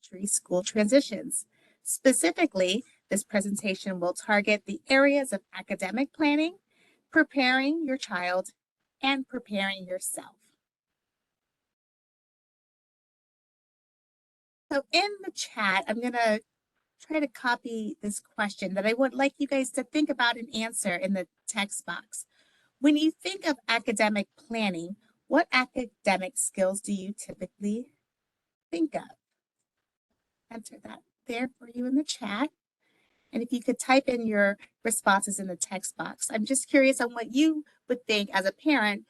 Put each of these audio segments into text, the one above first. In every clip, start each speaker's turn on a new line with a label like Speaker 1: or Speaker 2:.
Speaker 1: elementary school transitions. Specifically, this presentation will target the areas of academic planning, preparing your child, and preparing yourself. So in the chat, I'm going to try to copy this question that I would like you guys to think about and answer in the text box. When you think of academic planning, what academic skills do you typically think of? Enter that there for you in the chat. And if you could type in your responses in the text box. I'm just curious on what you would think as a parent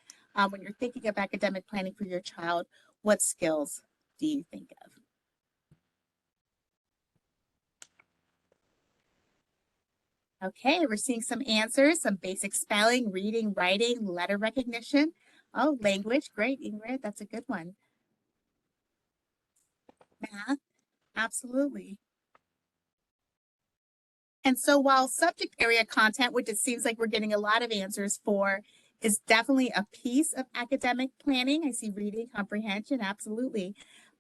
Speaker 1: when you're thinking of academic planning for your child. What skills do you think of? Okay, we're seeing some answers, some basic spelling, reading, writing, letter recognition. Oh, language, great, Ingrid, that's a good one. Math, absolutely. And so while subject area content, which it seems like we're getting a lot of answers for, is definitely a piece of academic planning. I see reading, comprehension, absolutely.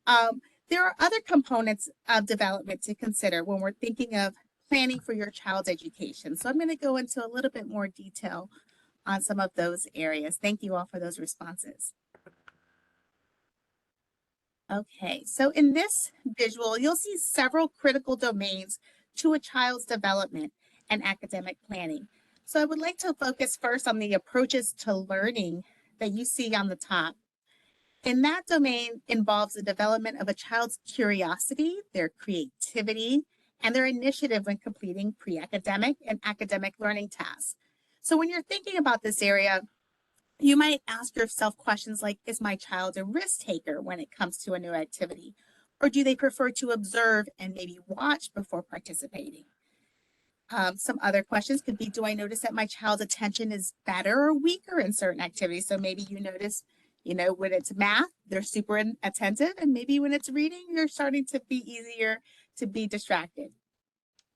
Speaker 1: There are other components of development to consider when we're thinking of planning for your child's education. So I'm going to go into a little bit more detail on some of those areas. Thank you all for those responses. Okay, so in this visual, you'll see several critical domains to a child's development and academic planning. So I would like to focus first on the approaches to learning that you see on the top. And that domain involves the development of a child's curiosity, their creativity, and their initiative when completing pre-academic and academic learning tasks. So when you're thinking about this area, you might ask yourself questions like, is my child a risk taker when it comes to a new activity? Or do they prefer to observe and maybe watch before participating? Some other questions could be, do I notice that my child's attention is better or weaker in certain activities? So maybe you notice, when it's math, they're super attentive, and maybe when it's reading, you're starting to be easier to be distracted.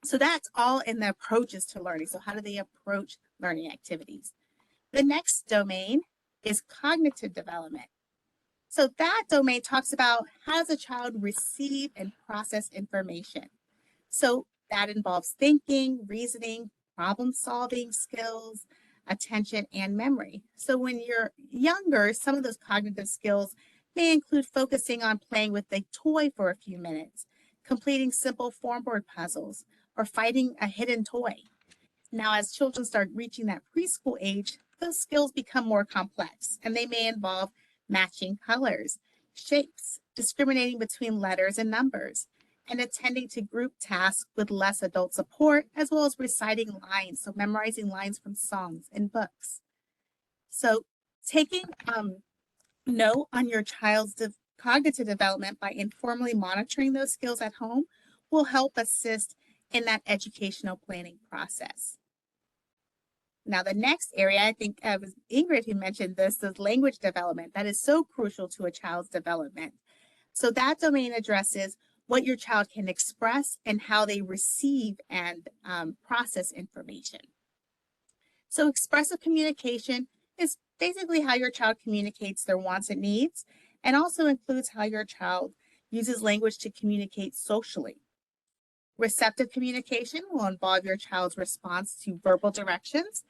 Speaker 1: So that's all in the approaches to learning. So how do they approach learning activities? The next domain is cognitive development. So that domain talks about how does a child receive and process information. So that involves thinking, reasoning, problem solving skills, attention, and memory. So when you're younger, some of those cognitive skills may include focusing on playing with a toy for a few minutes, completing simple form board puzzles, or fighting a hidden toy. Now, as children start reaching that preschool age, those skills become more complex, and they may involve matching colors, shapes, discriminating between letters and numbers, and attending to group tasks with less adult support, as well as reciting lines, so memorizing lines from songs and books. So taking note on your child's cognitive development by informally monitoring those skills at home will help assist in that educational planning process. Now, the next area, I think it was Ingrid who mentioned this, is language development. That is so crucial to a child's development. So that domain addresses what your child can express and how they receive and process information. So expressive communication is basically how your child communicates their wants and needs, and also includes how your child uses language to communicate socially. Receptive communication will involve your child's response to verbal directions,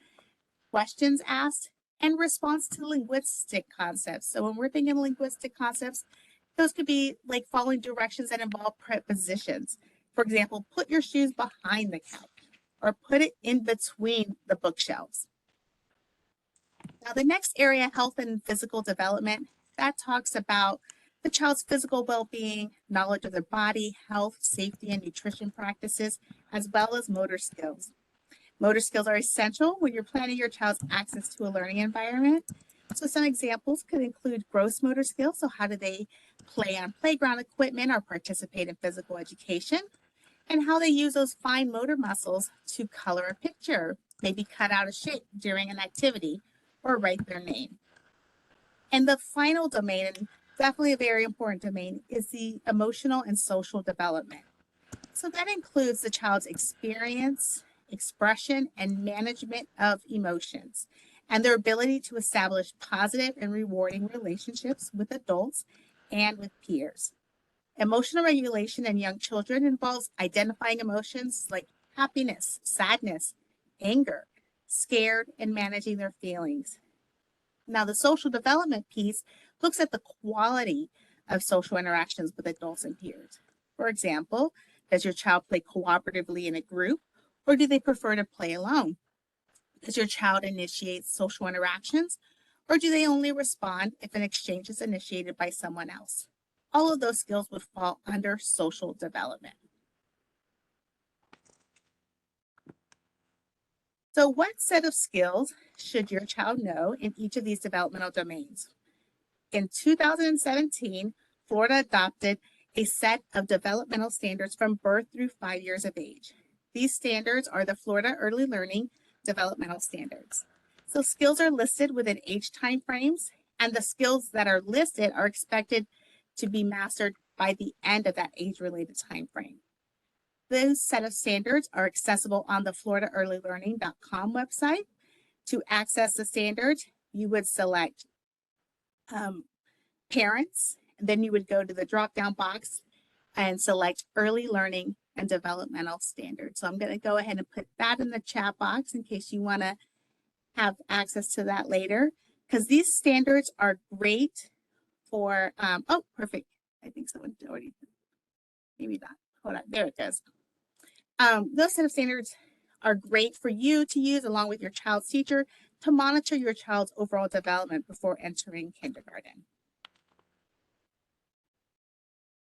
Speaker 1: questions asked, and response to linguistic concepts. So when we're thinking linguistic concepts, those could be like following directions that involve prepositions. For example, put your shoes behind the couch, or put it in between the bookshelves. Now, the next area, health and physical development, that talks about the child's physical well-being, knowledge of their body, health, safety, and nutrition practices, as well as motor skills. Motor skills are essential when you're planning your child's access to a learning environment. So some examples could include gross motor skills. So how do they play on playground equipment or participate in physical education? And how they use those fine motor muscles to color a picture, maybe cut out a shape during an activity, or write their name. And the final domain, and definitely a very important domain, is the emotional and social development. So that includes the child's experience, expression, and management of emotions, and their ability to establish positive and rewarding relationships with adults and with peers. Emotional regulation in young children involves identifying emotions like happiness, sadness, anger, scared, and managing their feelings. Now, the social development piece looks at the quality of social interactions with adults and peers. For example, does your child play cooperatively in a group, or do they prefer to play alone? Does your child initiate social interactions, or do they only respond if an exchange is initiated by someone else? All of those skills would fall under social development. So what set of skills should your child know in each of these developmental domains? In 2017, Florida adopted a set of developmental standards from birth through 5 years of age. These standards are the Florida Early Learning Developmental Standards. So skills are listed within age time frames, and the skills that are listed are expected to be mastered by the end of that age-related time frame. Those set of standards are accessible on the floridaearlylearning.com website. To access the standards, you would select parents, and then you would go to the drop-down box and select early learning and developmental standards. So I'm going to go ahead and put that in the chat box in case you want to have access to that later, because these standards are great for, oh, perfect. I think someone already, maybe not. Hold on, there it goes. Those set of standards are great for you to use along with your child's teacher to monitor your child's overall development before entering kindergarten.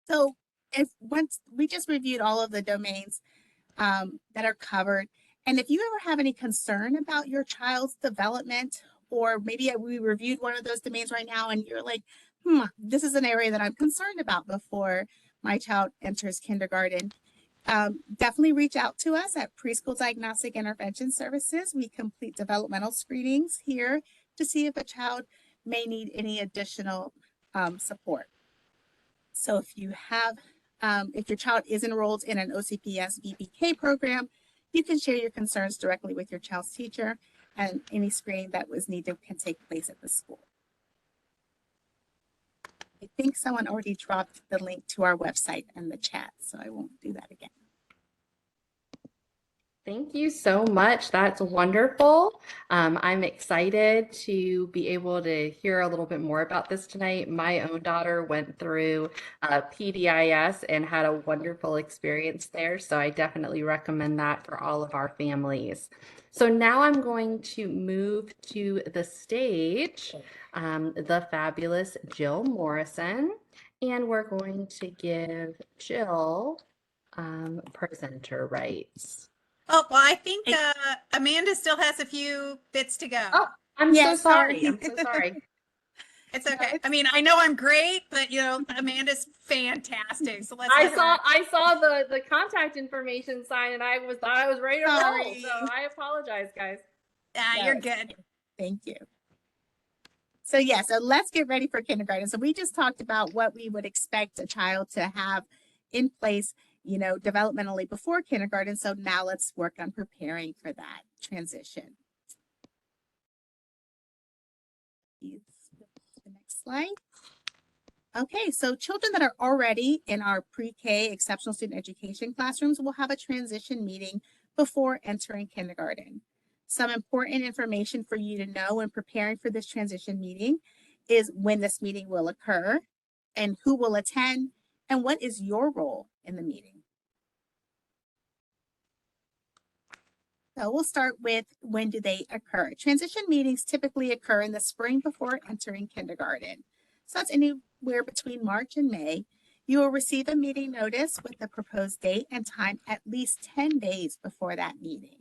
Speaker 1: So once we just reviewed all of the domains that are covered, and if you ever have any concern about your child's development, or maybe we reviewed one of those domains right now and you're like, this is an area that I'm concerned about before my child enters kindergarten, definitely reach out to us at Preschool Diagnostic Intervention Services. We complete developmental screenings here to see if a child may need any additional support. So if you have, if your child is enrolled in an OCPS VPK program, you can share your concerns directly with your child's teacher, and any screening that was needed can take place at the school. I think someone already dropped the link to our website in the chat, so I won't do that again.
Speaker 2: Thank you so much. That's wonderful. I'm excited to be able to hear a little bit more about this tonight. My own daughter went through PDIS and had a wonderful experience there, so I definitely recommend that for all of our families. So now I'm going to move to the stage the fabulous Jill Morrison, and we're going to give Jill presenter rights.
Speaker 3: Oh, well, I think Amanda still has a few bits to go.
Speaker 2: Oh, I'm so sorry. I'm so sorry.
Speaker 3: It's okay. I mean, I know I'm great, but you know, Amanda's fantastic. So let's.
Speaker 2: I saw the contact information sign, and I thought I was ready to roll. So I apologize, guys.
Speaker 3: You're good.
Speaker 1: Thank you. So so let's get ready for kindergarten. So we just talked about what we would expect a child to have in place, you know, developmentally before kindergarten. So now let's work on preparing for that transition. The next slide. Okay, so children that are already in our pre-K exceptional student education classrooms will have a transition meeting before entering kindergarten. Some important information for you to know when preparing for this transition meeting is when this meeting will occur and who will attend and what is your role in the meeting. So we'll start with when do they occur. Transition meetings typically occur in the spring before entering kindergarten. So that's anywhere between March and May. You will receive a meeting notice with the proposed date and time at least 10 days before that meeting.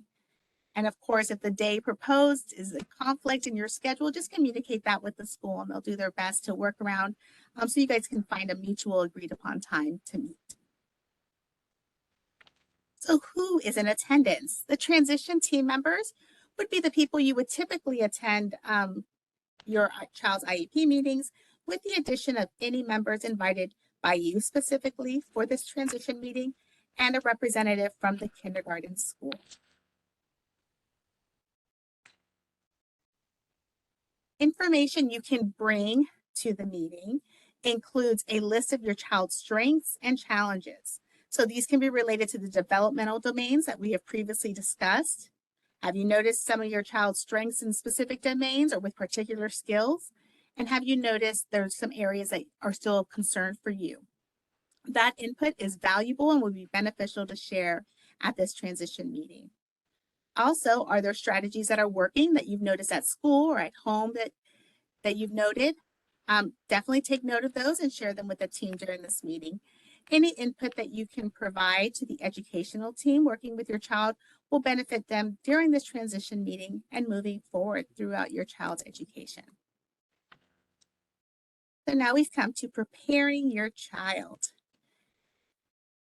Speaker 1: And of course, if the day proposed is a conflict in your schedule, just communicate that with the school and they'll do their best to work around so you guys can find a mutual agreed upon time to meet. So who is in attendance? The transition team members would be the people you would typically attend your child's IEP meetings, with the addition of any members invited by you specifically for this transition meeting and a representative from the kindergarten school. Information you can bring to the meeting includes a list of your child's strengths and challenges. So these can be related to the developmental domains that we have previously discussed. Have you noticed some of your child's strengths in specific domains or with particular skills? And have you noticed there's some areas that are still of concern for you? That input is valuable and will be beneficial to share at this transition meeting. Also, are there strategies that are working that you've noticed at school or at home that you've noted? Definitely take note of those and share them with the team during this meeting. Any input that you can provide to the educational team working with your child will benefit them during this transition meeting and moving forward throughout your child's education. So now we've come to preparing your child.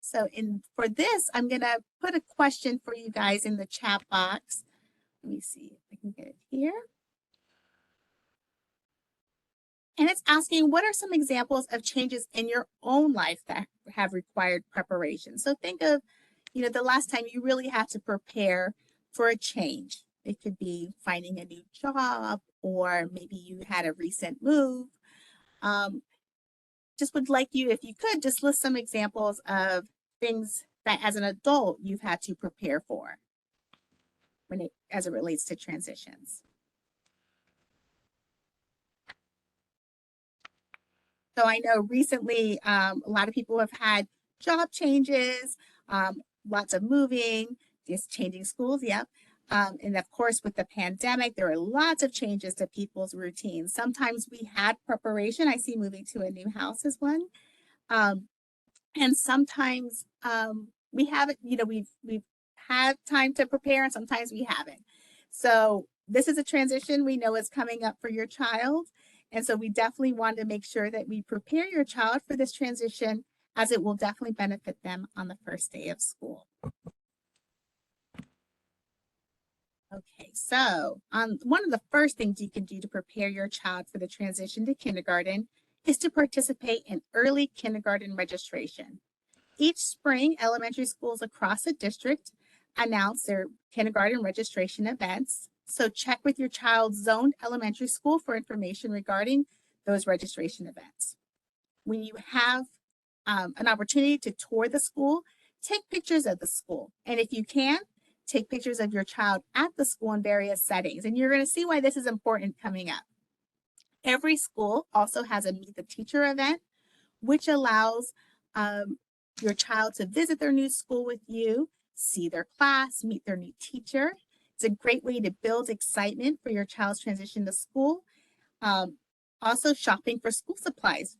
Speaker 1: So for this, I'm going to put a question for you guys in the chat box. Let me see if I can get it here. And it's asking, what are some examples of changes in your own life that have required preparation? So think of, the last time you really had to prepare for a change. It could be finding a new job, or maybe you had a recent move. Just would like you, if you could, just list some examples of things that as an adult you've had to prepare for as it relates to transitions. So I know recently a lot of people have had job changes, lots of moving, just changing schools, yep. And of course, with the pandemic, there are lots of changes to people's routines. Sometimes we had preparation. I see moving to a new house is one. And sometimes we haven't, we've had time to prepare, and sometimes we haven't. So this is a transition we know is coming up for your child. And so we definitely want to make sure that we prepare your child for this transition, as it will definitely benefit them on the first day of school. Okay, so one of the first things you can do to prepare your child for the transition to kindergarten is to participate in early kindergarten registration. Each spring, elementary schools across the district announce their kindergarten registration events. So check with your child's zoned elementary school for information regarding those registration events. When you have an opportunity to tour the school, take pictures of the school. And if you can, take pictures of your child at the school in various settings. And you're going to see why this is important coming up. Every school also has a Meet the Teacher event, which allows your child to visit their new school with you, see their class, meet their new teacher. It's a great way to build excitement for your child's transition to school. Also, shopping for school supplies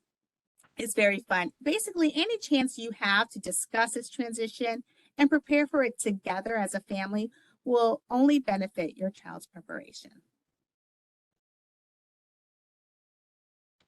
Speaker 1: is very fun. Basically, any chance you have to discuss this transition and prepare for it together as a family will only benefit your child's preparation.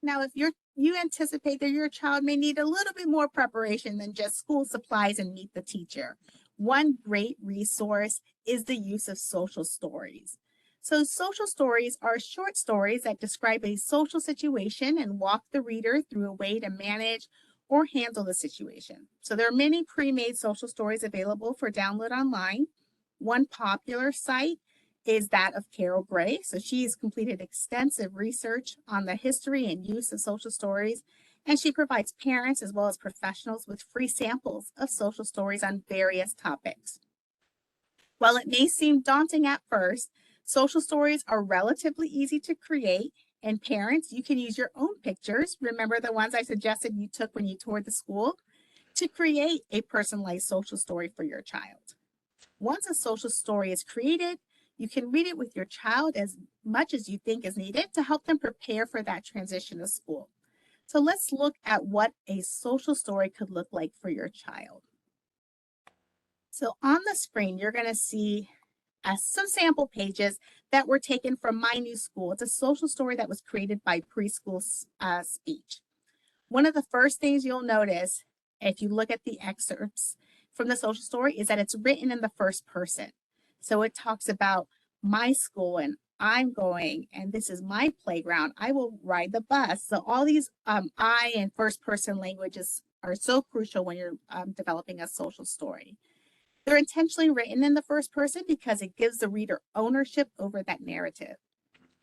Speaker 1: Now, if you anticipate that your child may need a little bit more preparation than just school supplies and Meet the Teacher, one great resource is the use of social stories. So social stories are short stories that describe a social situation and walk the reader through a way to manage or handle the situation. So there are many pre-made social stories available for download online. One popular site is that of Carol Gray. So she's completed extensive research on the history and use of social stories, and she provides parents as well as professionals with free samples of social stories on various topics. While it may seem daunting at first, social stories are relatively easy to create, and parents, you can use your own pictures. Remember the ones I suggested you took when you toured the school, to create a personalized social story for your child. Once a social story is created, you can read it with your child as much as you think is needed to help them prepare for that transition to school. So let's look at what a social story could look like for your child. So on the screen, you're going to see some sample pages that were taken from My New School. It's a social story that was created by Preschool Speech. One of the first things you'll notice if you look at the excerpts from the social story is that it's written in the first person. So it talks about my school and I'm going, and this is my playground. I will ride the bus. So all these I and first person languages are so crucial when you're developing a social story. They're intentionally written in the first person because it gives the reader ownership over that narrative.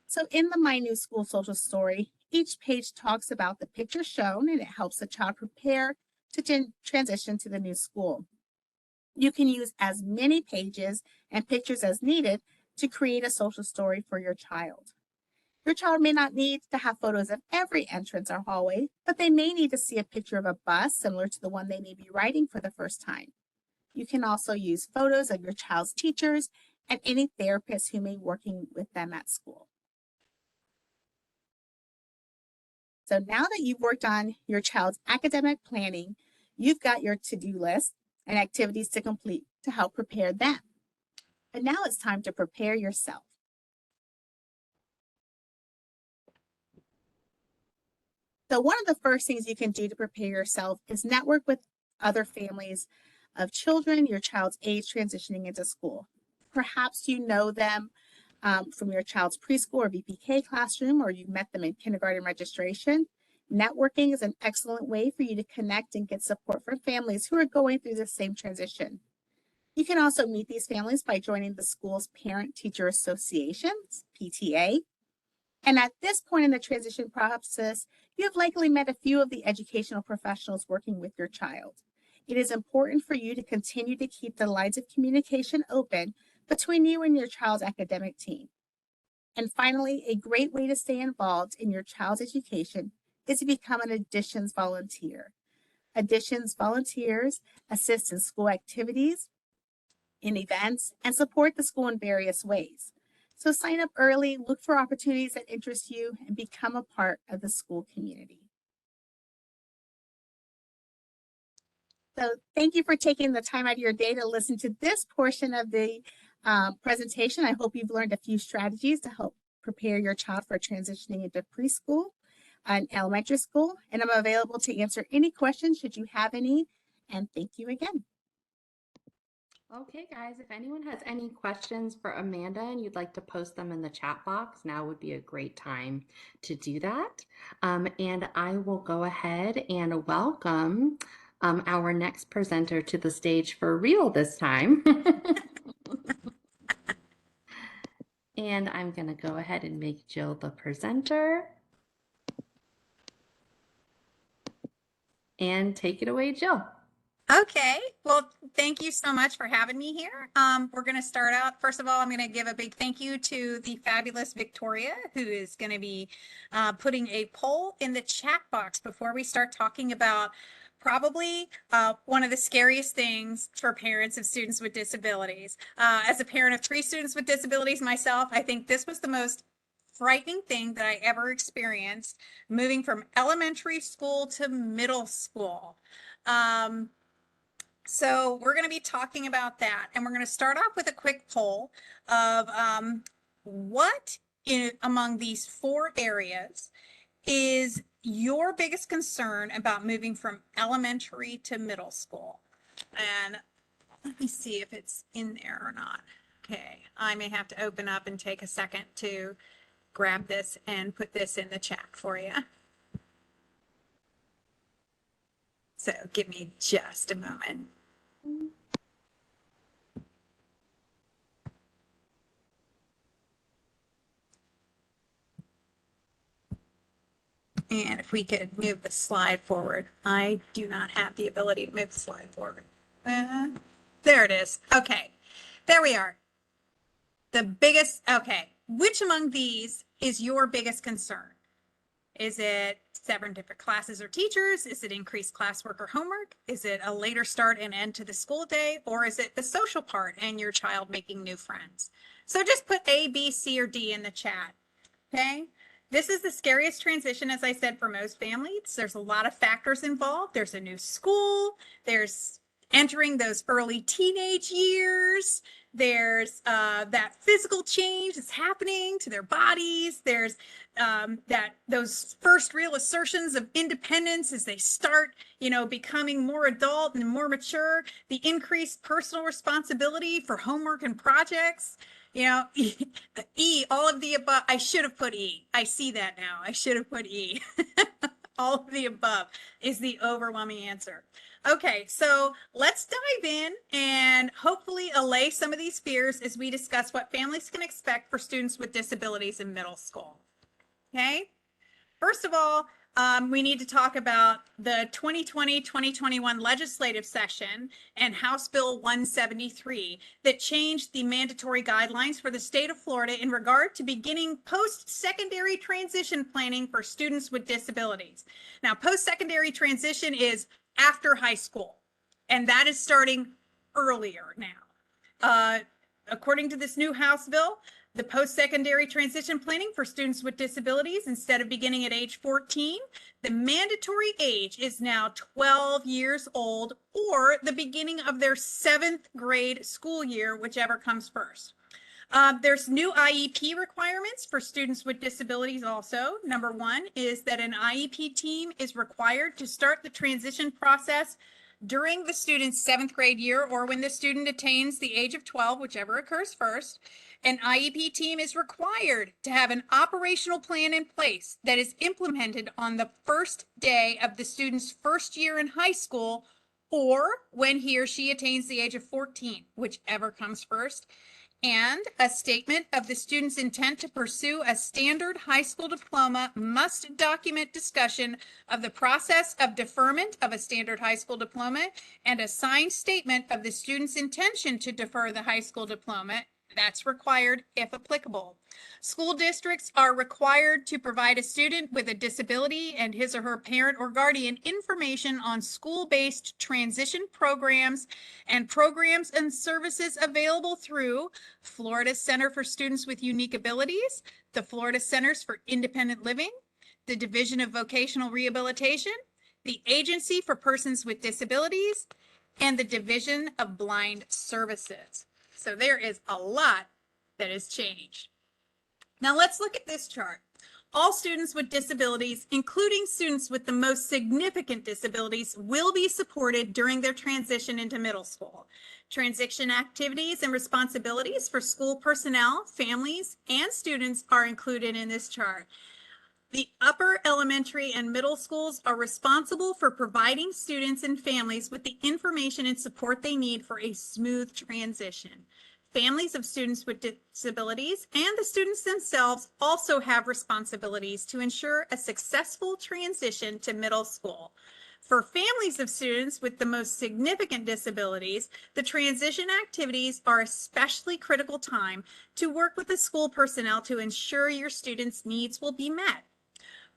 Speaker 1: So in the My New School social story, Each page talks about the picture shown, and it helps the child prepare to transition to the new school. You can use as many pages and pictures as needed to create a social story for your child. Your child may not need to have photos of every entrance or hallway, but they may need to see a picture of a bus similar to the one they may be riding for the first time. You can also use photos of your child's teachers and any therapists who may be working with them at school. So now that you've worked on your child's academic planning, you've got your to-do list and activities to complete to help prepare them. But now it's time to prepare yourself. So one of the first things you can do to prepare yourself is network with other families of children your child's age transitioning into school. Perhaps you know them from your child's preschool or VPK classroom, or you've met them in kindergarten registration. Networking is an excellent way for you to connect and get support from families who are going through the same transition. You can also meet these families by joining the school's parent-teacher associations, PTA. And at this point in the transition process, you have likely met a few of the educational professionals working with your child. It is important for you to continue to keep the lines of communication open between you and your child's academic team. And finally, a great way to stay involved in your child's education is to become an additions volunteer. Additions volunteers assist in school activities, in events, and support the school in various ways. So sign up early, look for opportunities that interest you, and become a part of the school community. So thank you for taking the time out of your day to listen to this portion of the presentation. I hope you've learned a few strategies to help prepare your child for transitioning into preschool and elementary school. And I'm available to answer any questions should you have any. And thank you again.
Speaker 2: Okay, guys, if anyone has any questions for Amanda and you'd like to post them in the chat box, now would be a great time to do that. And I will go ahead and welcome our next presenter to the stage for real this time. And I'm going to go ahead and make Jill the presenter. And take it away, Jill.
Speaker 3: Okay, well, thank you so much for having me here. We're going to start out. First of all, I'm going to give a big thank you to the fabulous Victoria, who is going to be putting a poll in the chat box before we start talking about probably one of the scariest things for parents of students with disabilities. As a parent of 3 students with disabilities myself, I think this was the most frightening thing that I ever experienced, moving from elementary school to middle school. So we're going to be talking about that, and we're going to start off with a quick poll of what among these 4 areas is your biggest concern about moving from elementary to middle school. And let me see if it's in there or not. Okay, I may have to open up and take a second to grab this and put this in the chat for you. So give me just a moment. And if we could move the slide forward. I do not have the ability to move the slide forward. There it is. Okay, there we are. The biggest, okay. Which among these is your biggest concern? Is it 7 different classes or teachers? Is it increased classwork or homework? Is it a later start and end to the school day? Or is it the social part and your child making new friends? So just put A, B, C, or D in the chat, okay? This is the scariest transition, as I said, for most families. There's a lot of factors involved. There's a new school. There's entering those early teenage years. There's that physical change that's happening to their bodies. There's those first real assertions of independence as they start, becoming more adult and more mature. The increased personal responsibility for homework and projects. E, all of the above. I should have put E. I see that now. I should have put E. All of the above is the overwhelming answer. Okay, so let's dive in and hopefully allay some of these fears as we discuss what families can expect for students with disabilities in middle school. Okay, First of all, we need to talk about the 2020-2021 legislative session and House Bill 173 that changed the mandatory guidelines for the state of Florida in regard to beginning post-secondary transition planning for students with disabilities. Now, post-secondary transition is after high school, and that is starting earlier now. According to this new House bill, the post-secondary transition planning for students with disabilities, instead of beginning at age 14, the mandatory age is now 12 years old or the beginning of their 7th grade school year, whichever comes first. There's new IEP requirements for students with disabilities also. Number one is that an IEP team is required to start the transition process during the student's 7th grade year or when the student attains the age of 12, whichever occurs first. An IEP team is required to have an operational plan in place that is implemented on the first day of the student's first year in high school or when he or she attains the age of 14, whichever comes first. And a statement of the student's intent to pursue a standard high school diploma must document discussion of the process of deferment of a standard high school diploma and a signed statement of the student's intention to defer the high school diploma. That's required if applicable. School districts are required to provide a student with a disability and his or her parent or guardian information on school-based transition programs and services available through Florida Center for Students with Unique Abilities, the Florida Centers for Independent Living, the Division of Vocational Rehabilitation, the Agency for Persons with Disabilities, and the Division of Blind Services. So there is a lot that has changed. Now let's look at this chart. All students with disabilities, including students with the most significant disabilities, will be supported during their transition into middle school. Transition activities and responsibilities for school personnel, families, and students are included in this chart. The upper elementary and middle schools are responsible for providing students and families with the information and support they need for a smooth transition. Families of students with disabilities and the students themselves also have responsibilities to ensure a successful transition to middle school. For families of students with the most significant disabilities, the transition activities are especially critical time to work with the school personnel to ensure your students' needs will be met.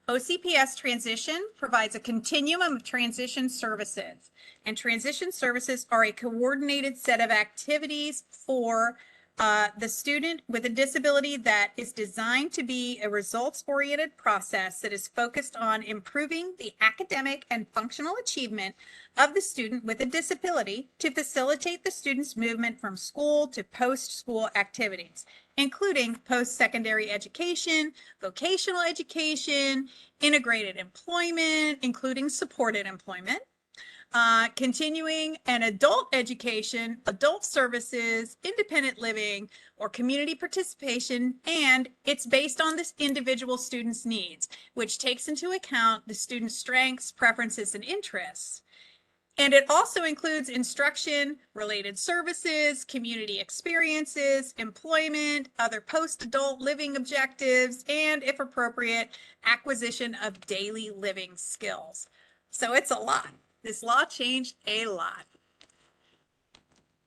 Speaker 3: OCPS Transition provides a continuum of transition services, and transition services are a coordinated set of activities for the student with a disability that is designed to be a results-oriented process that is focused on improving the academic and functional achievement of the student with a disability to facilitate the student's movement from school to post-school activities, including post-secondary education, vocational education, integrated employment, including supported employment, continuing and adult education, adult services, independent living, or community participation, and it's based on this individual student's needs, which takes into account the student's strengths, preferences, and interests. And it also includes instruction, related services, community experiences, employment, other post-adult living objectives, and if appropriate, acquisition of daily living skills. So it's a lot. This law changed a lot.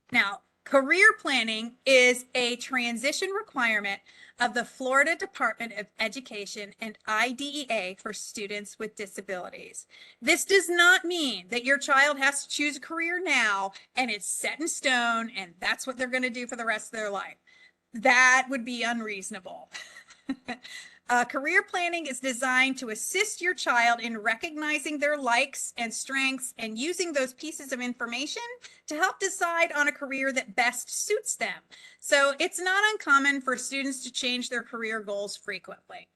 Speaker 3: Now, career planning is a transition requirement of the Florida Department of Education and IDEA for students with disabilities. This does not mean that your child has to choose a career now and it's set in stone and that's what they're going to do for the rest of their life. That would be unreasonable. Career planning is designed to assist your child in recognizing their likes and strengths and using those pieces of information to help decide on a career that best suits them. So it's not uncommon for students to change their career goals frequently.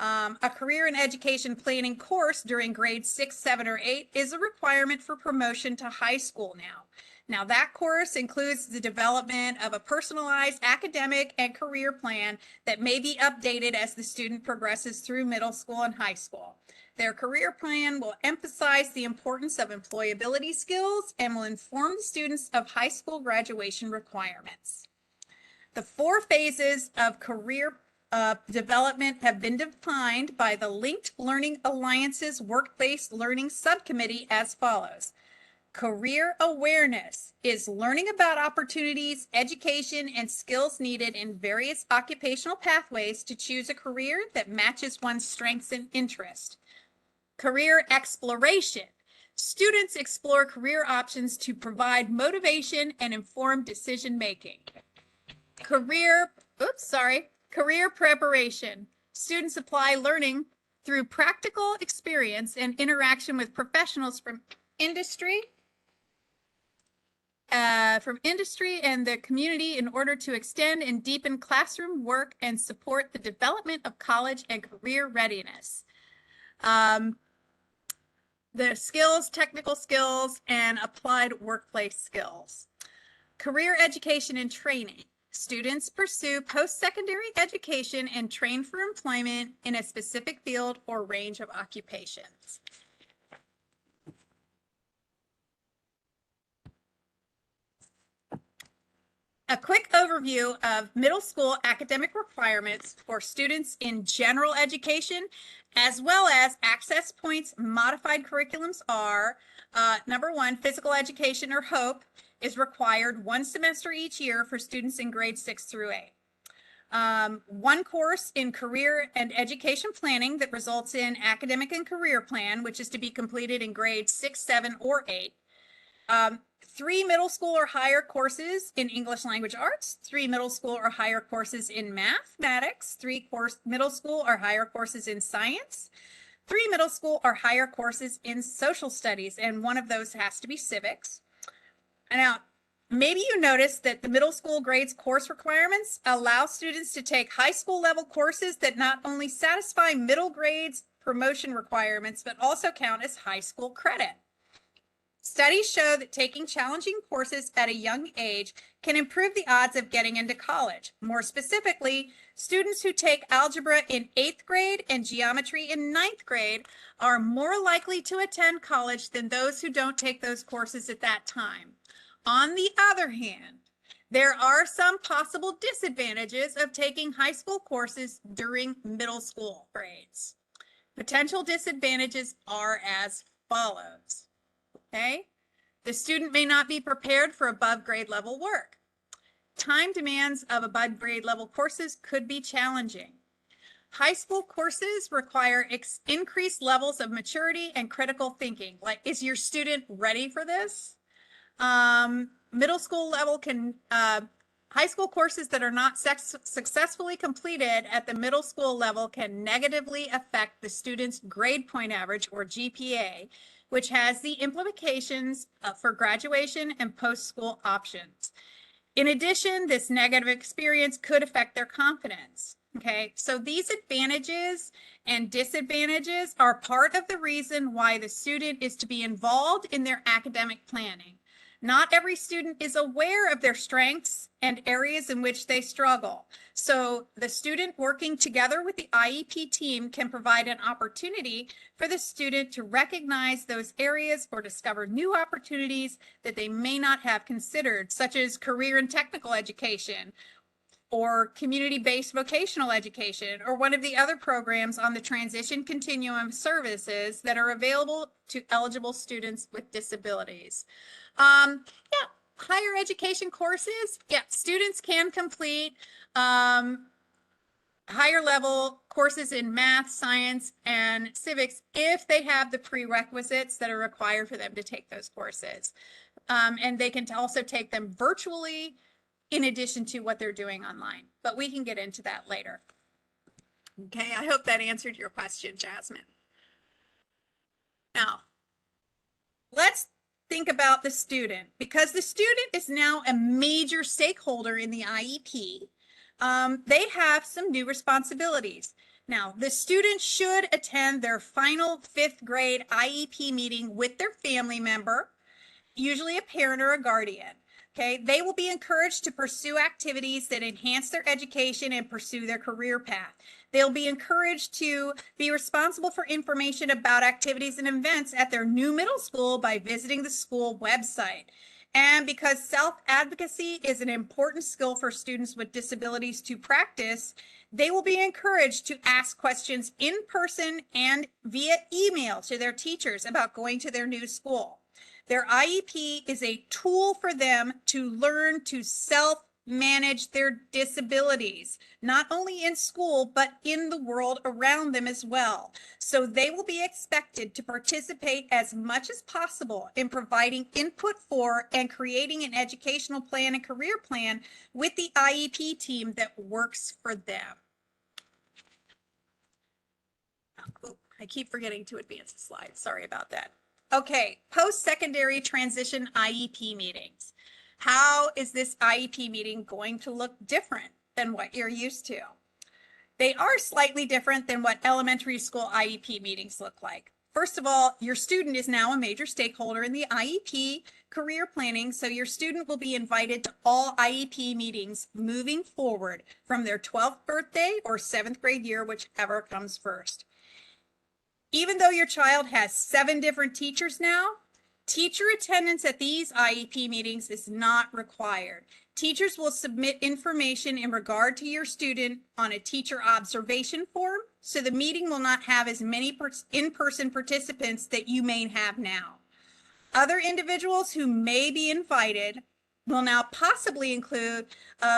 Speaker 3: A career and education planning course during grades 6, 7, or 8 is a requirement for promotion to high school now. Now, that course includes the development of a personalized academic and career plan that may be updated as the student progresses through middle school and high school. Their career plan will emphasize the importance of employability skills and will inform the students of high school graduation requirements. The 4 phases of career development have been defined by the Linked Learning Alliance's Work-Based Learning Subcommittee as follows. Career awareness is learning about opportunities, education, and skills needed in various occupational pathways to choose a career that matches one's strengths and interests. Career exploration. Students explore career options to provide motivation and informed decision making. Career preparation. Students apply learning through practical experience and interaction with professionals from industry and the community in order to extend and deepen classroom work and support the development of college and career readiness. The skills, technical skills, and applied workplace skills. Career education and training. Students pursue post-secondary education and train for employment in a specific field or range of occupations. A quick overview of middle school academic requirements for students in general education, as well as access points modified curriculums are, number one, physical education or HOPE is required one semester each year for students in grades 6 through 8. One course in career and education planning that results in academic and career plan, which is to be completed in grades 6, 7, or 8. 3 middle school or higher courses in English language arts, 3 middle school or higher courses in mathematics, 3 middle school or higher courses in science, 3 middle school or higher courses in social studies, and one of those has to be civics. Now, maybe you noticed that the middle school grades course requirements allow students to take high school level courses that not only satisfy middle grades promotion requirements, but also count as high school credit. Studies show that taking challenging courses at a young age can improve the odds of getting into college. More specifically, students who take algebra in 8th grade and geometry in 9th grade are more likely to attend college than those who don't take those courses at that time. On the other hand, there are some possible disadvantages of taking high school courses during middle school grades. Potential disadvantages are as follows. Okay, the student may not be prepared for above grade level work. Time demands of above grade level courses could be challenging. High school courses require increased levels of maturity and critical thinking. Like, is your student ready for this? Middle school level high school courses that are not successfully completed at the middle school level can negatively affect the student's grade point average, or GPA, which has the implications for graduation and post-school options. In addition, this negative experience could affect their confidence. Okay, so these advantages and disadvantages are part of the reason why the student is to be involved in their academic planning. Not every student is aware of their strengths and areas in which they struggle. So the student working together with the IEP team can provide an opportunity for the student to recognize those areas or discover new opportunities that they may not have considered, such as career and technical education, or community-based vocational education, or one of the other programs on the transition continuum services that are available to eligible students with disabilities. Higher education courses, students can complete higher level courses in math, science, and civics if they have the prerequisites that are required for them to take those courses. And they can also take them virtually in addition to what they're doing online, but we can get into that later. Okay, I hope that answered your question, Jasmine. Now, let's think about the student, because the student is now a major stakeholder in the IEP. They have some new responsibilities. Now, the student should attend their final 5th grade IEP meeting with their family member, usually a parent or a guardian. Okay, they will be encouraged to pursue activities that enhance their education and pursue their career path. They'll be encouraged to be responsible for information about activities and events at their new middle school by visiting the school website. And because self-advocacy is an important skill for students with disabilities to practice, they will be encouraged to ask questions in person and via email to their teachers about going to their new school. Their IEP is a tool for them to learn to self-manage their disabilities, not only in school, but in the world around them as well. So they will be expected to participate as much as possible in providing input for and creating an educational plan and career plan with the IEP team that works for them. Oh, I keep forgetting to advance the slide. Sorry about that. Okay, post-secondary transition IEP meetings. How is this IEP meeting going to look different than what you're used to? They are slightly different than what elementary school IEP meetings look like. First of all, your student is now a major stakeholder in the IEP career planning, so your student will be invited to all IEP meetings moving forward from their 12th birthday or 7th grade year, whichever comes first. Even though your child has 7 different teachers now, teacher attendance at these IEP meetings is not required. Teachers will submit information in regard to your student on a teacher observation form, so the meeting will not have as many in-person participants that you may have now. Other individuals who may be invited will now possibly include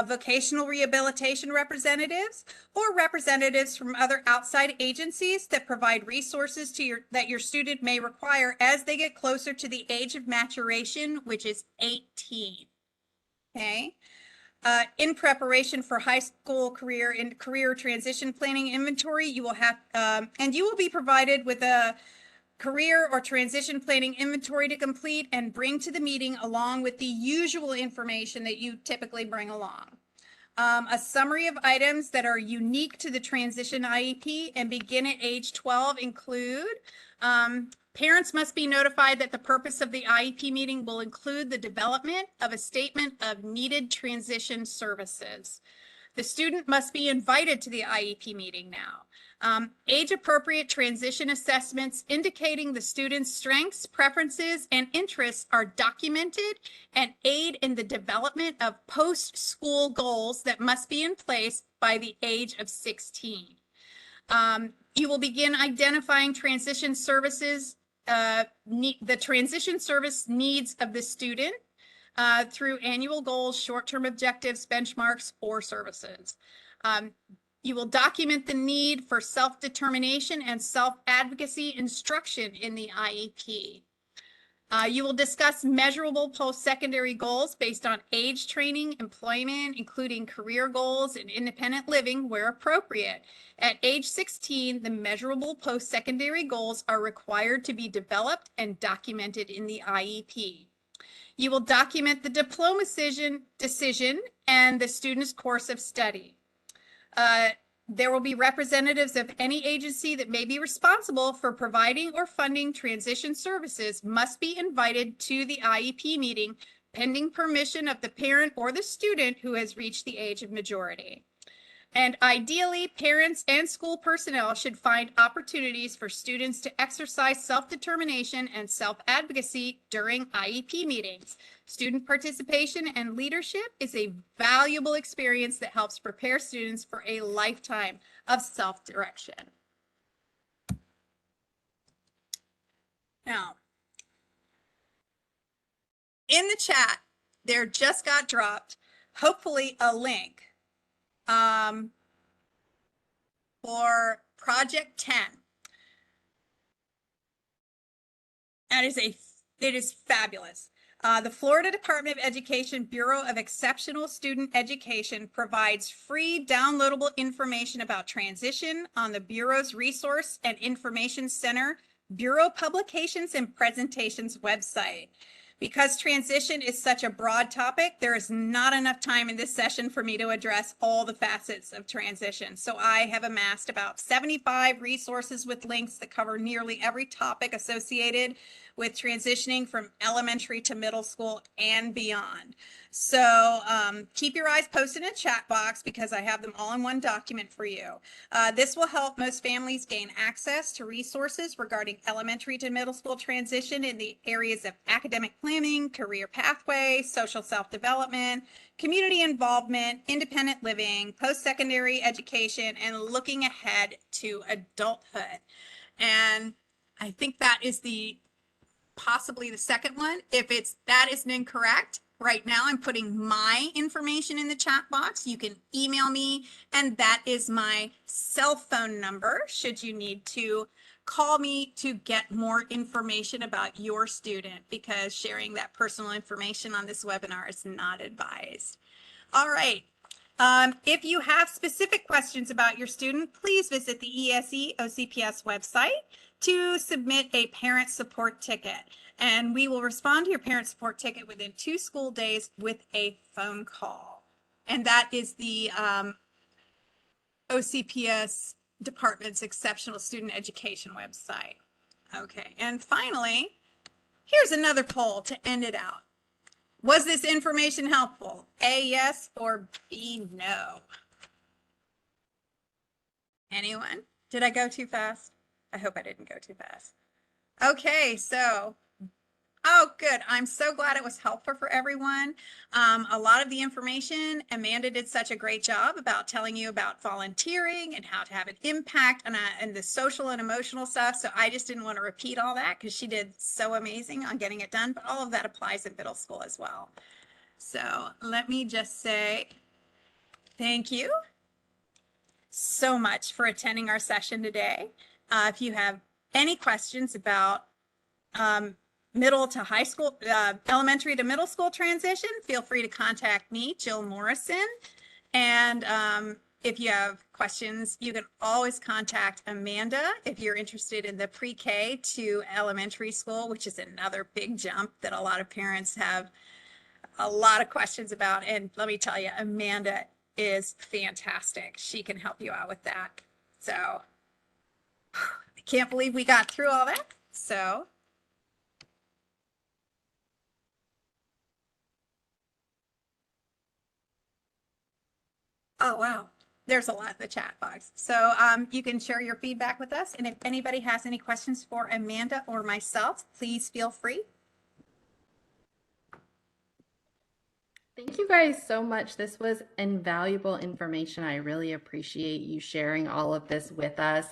Speaker 3: vocational rehabilitation representatives or representatives from other outside agencies that provide resources to that your student may require as they get closer to the age of maturation, which is 18. Okay. In preparation for high school career and career transition planning inventory, you will have, and you will be provided with a career or transition planning inventory to complete and bring to the meeting along with the usual information that you typically bring along. A summary of items that are unique to the transition IEP and begin at age 12 include parents must be notified that the purpose of the IEP meeting will include the development of a statement of needed transition services. The student must be invited to the IEP meeting now. Age-appropriate transition assessments indicating the student's strengths, preferences, and interests are documented and aid in the development of post-school goals that must be in place by the age of 16. You will begin identifying transition services, the transition service needs of the student through annual goals, short-term objectives, benchmarks, or services. You will document the need for self-determination and self-advocacy instruction in the IEP. You will discuss measurable post-secondary goals based on age training, employment, including career goals and independent living where appropriate. At age 16, the measurable post-secondary goals are required to be developed and documented in the IEP. You will document the diploma decision and the student's course of study. There will be representatives of any agency that may be responsible for providing or funding transition services must be invited to the IEP meeting pending permission of the parent or the student who has reached the age of majority. And ideally, parents and school personnel should find opportunities for students to exercise self-determination and self-advocacy during IEP meetings. Student participation and leadership is a valuable experience that helps prepare students for a lifetime of self-direction. Now, in the chat, there just got dropped, hopefully a link for Project 10. It is fabulous. The Florida Department of Education Bureau of Exceptional Student Education provides free downloadable information about transition on the Bureau's Resource and Information Center, Bureau Publications and Presentations website. Because transition is such a broad topic, there is not enough time in this session for me to address all the facets of transition. So I have amassed about 75 resources with links that cover nearly every topic associated with transitioning from elementary to middle school and beyond. So keep your eyes posted in a chat box because I have them all in one document for you. This will help most families gain access to resources regarding elementary to middle school transition in the areas of academic planning, career pathway, social self-development, community involvement, independent living, post-secondary education, and looking ahead to adulthood. And I think that is possibly the second one. If that isn't incorrect, right now I'm putting my information in the chat box. You can email me, and that is my cell phone number should you need to call me to get more information about your student, because sharing that personal information on this webinar is not advised. All right. If you have specific questions about your student, please visit the ESE OCPS website to submit a parent support ticket. And we will respond to your parent support ticket within 2 school days with a phone call. And that is the OCPS Department's Exceptional Student Education website. Okay, and finally, here's another poll to end it out. Was this information helpful? A, yes, or B, no? Anyone? Did I go too fast? I hope I didn't go too fast. Okay, so, oh, good. I'm so glad it was helpful for everyone. A lot of the information, Amanda did such a great job about telling you about volunteering and how to have an impact and the social and emotional stuff. So I just didn't want to repeat all that because she did so amazing on getting it done, but all of that applies in middle school as well. So let me just say thank you so much for attending our session today. If you have any questions about middle to high school, elementary to middle school transition, feel free to contact me, Jill Morrison. And if you have questions, you can always contact Amanda if you're interested in the pre-K to elementary school, which is another big jump that a lot of parents have a lot of questions about. And let me tell you, Amanda is fantastic. She can help you out with that. So I can't believe we got through all that. So oh, wow. There's a lot in the chat box. So you can share your feedback with us. And if anybody has any questions for Amanda or myself, please feel free.
Speaker 2: Thank you guys so much. This was invaluable information. I really appreciate you sharing all of this with us.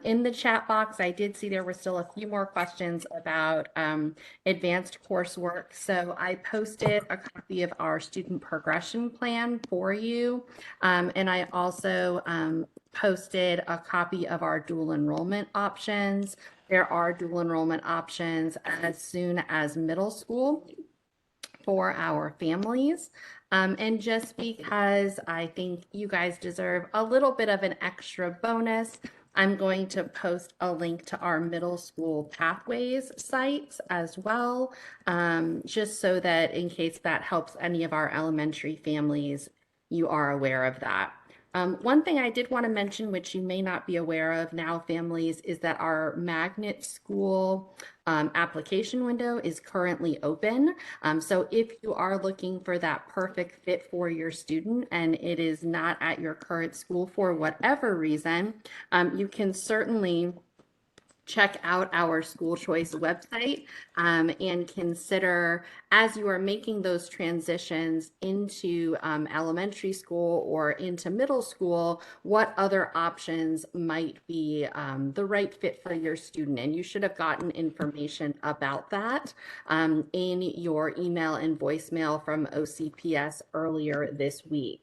Speaker 2: In the chat box, I did see there were still a few more questions about advanced coursework. So I posted a copy of our student progression plan for you. And I also posted a copy of our dual enrollment options. There are dual enrollment options as soon as middle school for our families. And just because I think you guys deserve a little bit of an extra bonus, I'm going to post a link to our middle school pathways sites as well, just so that in case that helps any of our elementary families, you are aware of that. One thing I did want to mention, which you may not be aware of now, families, is that our magnet school application window is currently open. So if you are looking for that perfect fit for your student and it is not at your current school for whatever reason, you can certainly check out our school choice website and consider, as you are making those transitions into elementary school or into middle school, what other options might be the right fit for your student. And you should have gotten information about that in your email and voicemail from OCPS earlier this week.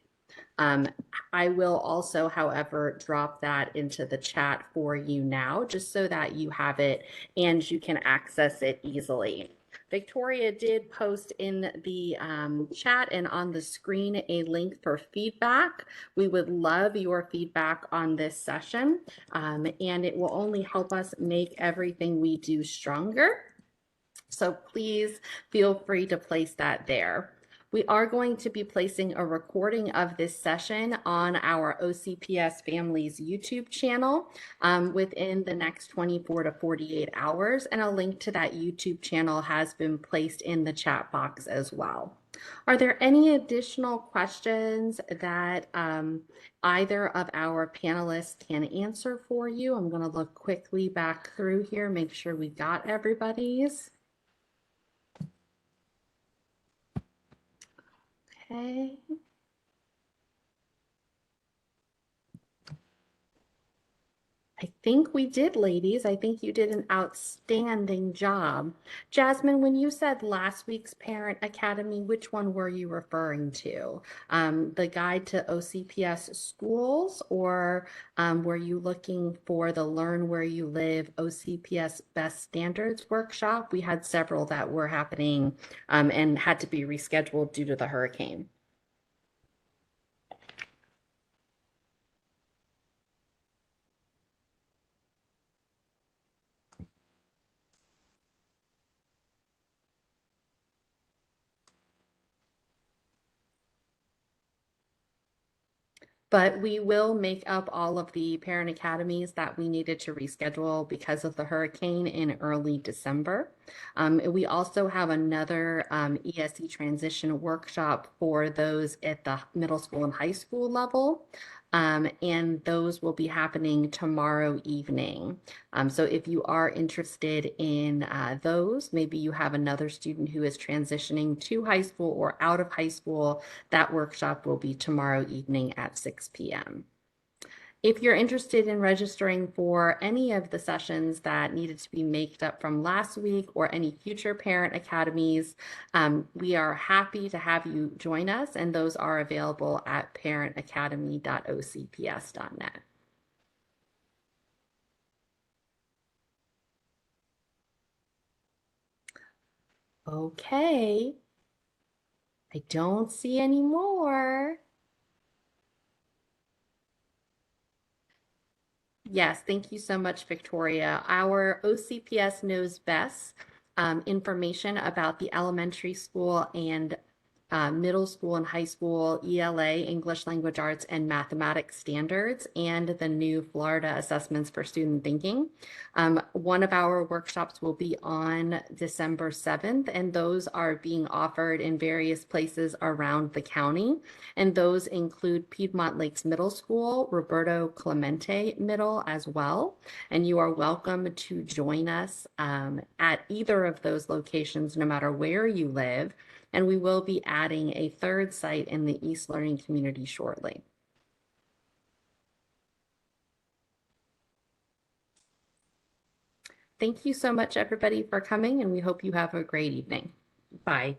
Speaker 2: I will also, however, drop that into the chat for you now, just so that you have it and you can access it easily. Victoria did post in the chat and on the screen a link for feedback. We would love your feedback on this session, and it will only help us make everything we do stronger. So please feel free to place that there. We are going to be placing a recording of this session on our OCPS Families YouTube channel within the next 24 to 48 hours, and a link to that YouTube channel has been placed in the chat box as well. Are there any additional questions that either of our panelists can answer for you? I'm going to look quickly back through here, make sure we got everybody's. Okay. I think we did, ladies. I think you did an outstanding job. Jasmine, when you said last week's Parent Academy, which one were you referring to? The guide to OCPS schools, or were you looking for the Learn Where You Live OCPS Best Standards workshop? We had several that were happening and had to be rescheduled due to the hurricane. But we will make up all of the parent academies that we needed to reschedule because of the hurricane in early December. We also have another ESE transition workshop for those at the middle school and high school level. And those will be happening tomorrow evening. So if you are interested in those, maybe you have another student who is transitioning to high school or out of high school, that workshop will be tomorrow evening at 6 p.m. If you're interested in registering for any of the sessions that needed to be made up from last week or any future parent academies, we are happy to have you join us, and those are available at parentacademy.ocps.net. Okay, I don't see any more. Yes, thank you so much, Victoria. Our OCPS Knows Best information about the elementary school and middle school and high school ELA, English Language Arts, and Mathematics standards, and the new Florida assessments for student thinking. One of our workshops will be on December 7th, and those are being offered in various places around the county. And those include Piedmont Lakes Middle School, Roberto Clemente Middle as well. And you are welcome to join us at either of those locations, no matter where you live. And we will be adding a third site in the East Learning community shortly. Thank you so much, everybody, for coming, and we hope you have a great evening. Bye.